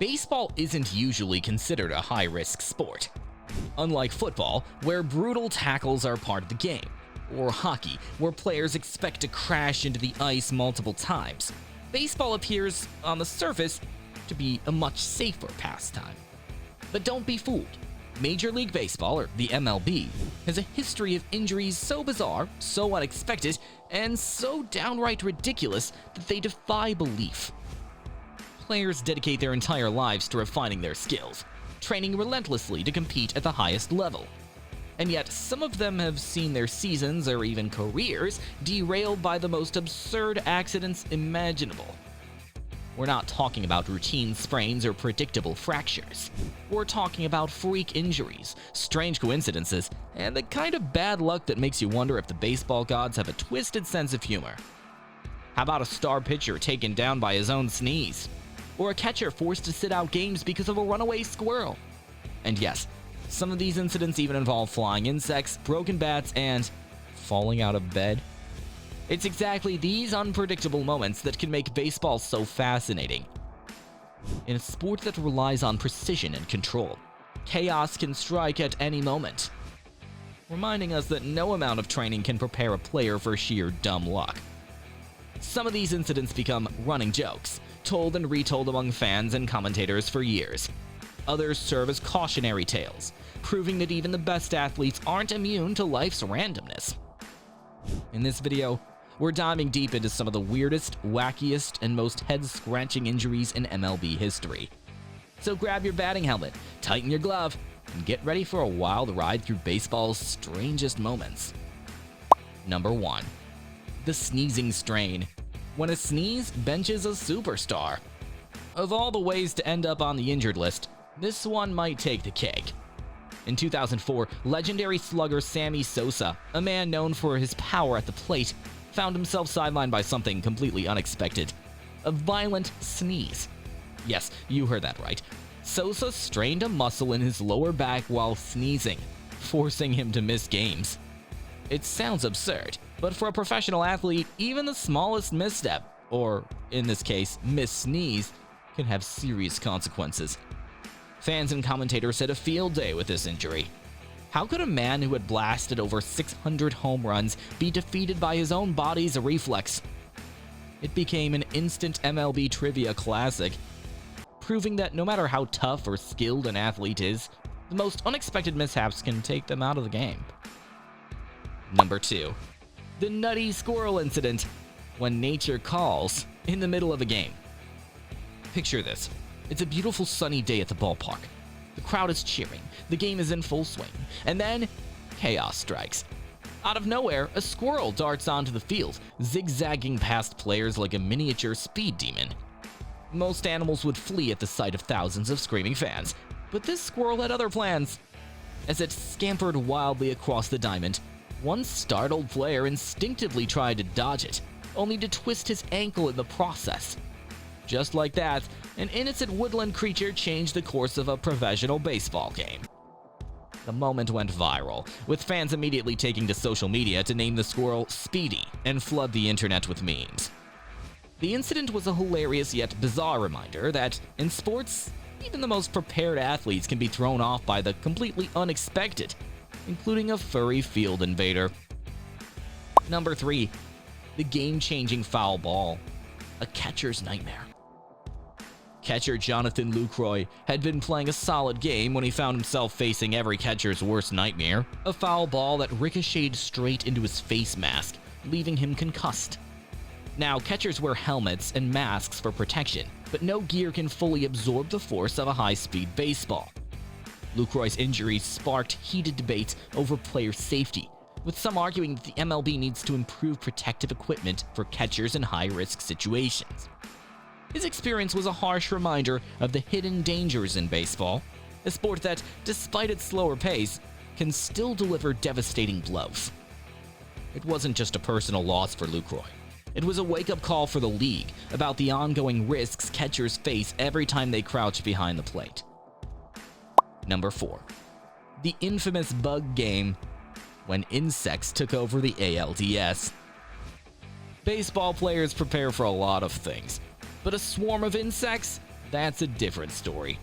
Baseball isn't usually considered a high-risk sport. Unlike football, where brutal tackles are part of the game, or hockey, where players expect to crash into the ice multiple times, baseball appears, on the surface, to be a much safer pastime. But don't be fooled. Major League Baseball, or the MLB, has a history of injuries so bizarre, so unexpected, and so downright ridiculous that they defy belief. Players dedicate their entire lives to refining their skills, training relentlessly to compete at the highest level. And yet, some of them have seen their seasons or even careers derailed by the most absurd accidents imaginable. We're not talking about routine sprains or predictable fractures. We're talking about freak injuries, strange coincidences, and the kind of bad luck that makes you wonder if the baseball gods have a twisted sense of humor. How about a star pitcher taken down by his own sneeze? Or a catcher forced to sit out games because of a runaway squirrel? And yes, some of these incidents even involve flying insects, broken bats, and falling out of bed. It's exactly these unpredictable moments that can make baseball so fascinating. In a sport that relies on precision and control, chaos can strike at any moment, reminding us that no amount of training can prepare a player for sheer dumb luck. Some of these incidents become running jokes, told and retold among fans and commentators for years. Others serve as cautionary tales, proving that even the best athletes aren't immune to life's randomness. In this video, we're diving deep into some of the weirdest, wackiest, and most head-scratching injuries in MLB history. So grab your batting helmet, tighten your glove, and get ready for a wild ride through baseball's strangest moments. Number 1. The sneezing strain. When a sneeze benches a superstar. Of all the ways to end up on the injured list, this one might take the cake. In 2004, legendary slugger Sammy Sosa, a man known for his power at the plate, found himself sidelined by something completely unexpected: a violent sneeze. Yes, you heard that right. Sosa strained a muscle in his lower back while sneezing, forcing him to miss games. It sounds absurd, but for a professional athlete, even the smallest misstep, or in this case, missneeze, can have serious consequences. Fans and commentators had a field day with this injury. How could a man who had blasted over 600 home runs be defeated by his own body's reflex? It became an instant MLB trivia classic, proving that no matter how tough or skilled an athlete is, the most unexpected mishaps can take them out of the game. Number 2. The nutty squirrel incident, when nature calls in the middle of a game. Picture this. It's a beautiful sunny day at the ballpark. The crowd is cheering, the game is in full swing, and then chaos strikes. Out of nowhere, a squirrel darts onto the field, zigzagging past players like a miniature speed demon. Most animals would flee at the sight of thousands of screaming fans, but this squirrel had other plans. As it scampered wildly across the diamond, one startled player instinctively tried to dodge it, only to twist his ankle in the process. Just like that, an innocent woodland creature changed the course of a professional baseball game. The moment went viral, with fans immediately taking to social media to name the squirrel Speedy and flood the internet with memes. The incident was a hilarious yet bizarre reminder that, in sports, even the most prepared athletes can be thrown off by the completely unexpected, including a furry field invader. Number 3. The game-changing foul ball. A catcher's nightmare. Catcher Jonathan Lucroy had been playing a solid game when he found himself facing every catcher's worst nightmare: a foul ball that ricocheted straight into his face mask, leaving him concussed. Now, catchers wear helmets and masks for protection, but no gear can fully absorb the force of a high-speed baseball. Lucroy's injury sparked heated debates over player safety, with some arguing that the MLB needs to improve protective equipment for catchers in high-risk situations. His experience was a harsh reminder of the hidden dangers in baseball, a sport that, despite its slower pace, can still deliver devastating blows. It wasn't just a personal loss for Lucroy. It was a wake-up call for the league about the ongoing risks catchers face every time they crouch behind the plate. Number 4. The infamous bug game, when insects took over the ALDS. Baseball players prepare for a lot of things, but a swarm of insects? That's a different story.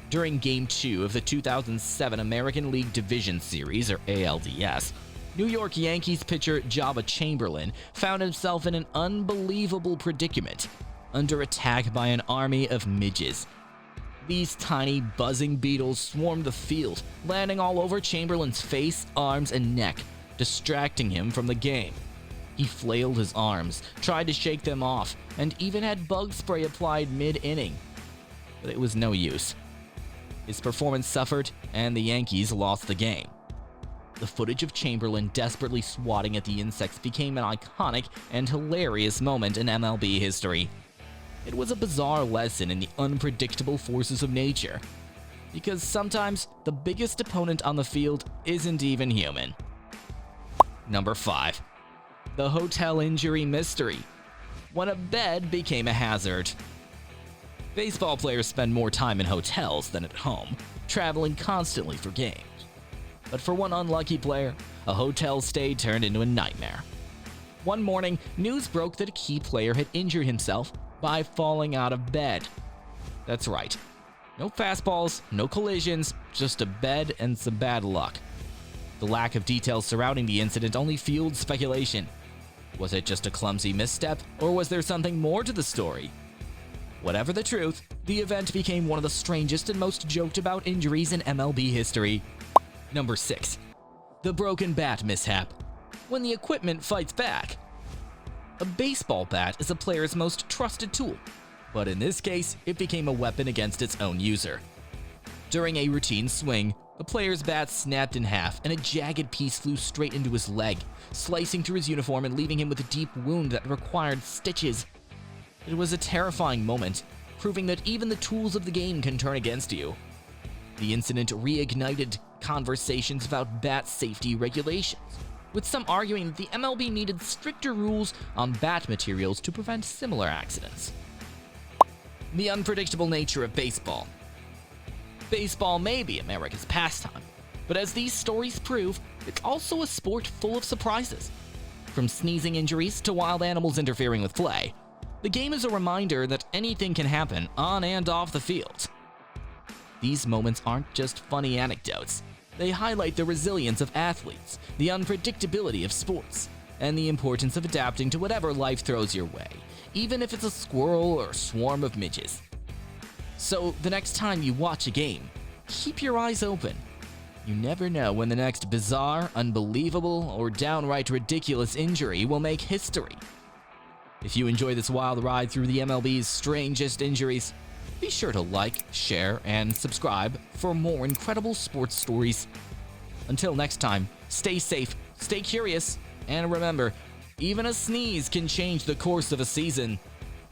During Game 2 of the 2007 American League Division Series, or ALDS, New York Yankees pitcher Jabba Chamberlain found himself in an unbelievable predicament, under attack by an army of midges. These tiny, buzzing beetles swarmed the field, landing all over Chamberlain's face, arms, and neck, distracting him from the game. He flailed his arms, tried to shake them off, and even had bug spray applied mid-inning. But it was no use. His performance suffered, and the Yankees lost the game. The footage of Chamberlain desperately swatting at the insects became an iconic and hilarious moment in MLB history. It was a bizarre lesson in the unpredictable forces of nature, because sometimes the biggest opponent on the field isn't even human. Number 5. The hotel injury mystery. When a bed became a hazard. Baseball players spend more time in hotels than at home, traveling constantly for games. But for one unlucky player, a hotel stay turned into a nightmare. One morning, news broke that a key player had injured himself by falling out of bed. That's right. No fastballs, no collisions, just a bed and some bad luck. The lack of details surrounding the incident only fueled speculation. Was it just a clumsy misstep, or was there something more to the story? Whatever the truth, the event became one of the strangest and most joked about injuries in MLB history. Number 6. The broken bat mishap. When the equipment fights back. A baseball bat is a player's most trusted tool, but in this case, it became a weapon against its own user. During a routine swing, the player's bat snapped in half and a jagged piece flew straight into his leg, slicing through his uniform and leaving him with a deep wound that required stitches. It was a terrifying moment, proving that even the tools of the game can turn against you. The incident reignited conversations about bat safety regulations, with some arguing that the MLB needed stricter rules on bat materials to prevent similar accidents. The unpredictable nature of baseball. Baseball may be America's pastime, but as these stories prove, it's also a sport full of surprises. From sneezing injuries to wild animals interfering with play, the game is a reminder that anything can happen on and off the field. These moments aren't just funny anecdotes. They highlight the resilience of athletes, the unpredictability of sports, and the importance of adapting to whatever life throws your way, even if it's a squirrel or a swarm of midges. So, the next time you watch a game, keep your eyes open. You never know when the next bizarre, unbelievable, or downright ridiculous injury will make history. If you enjoy this wild ride through the MLB's strangest injuries, be sure to like, share, and subscribe for more incredible sports stories. Until next time, stay safe, stay curious, and remember, even a sneeze can change the course of a season.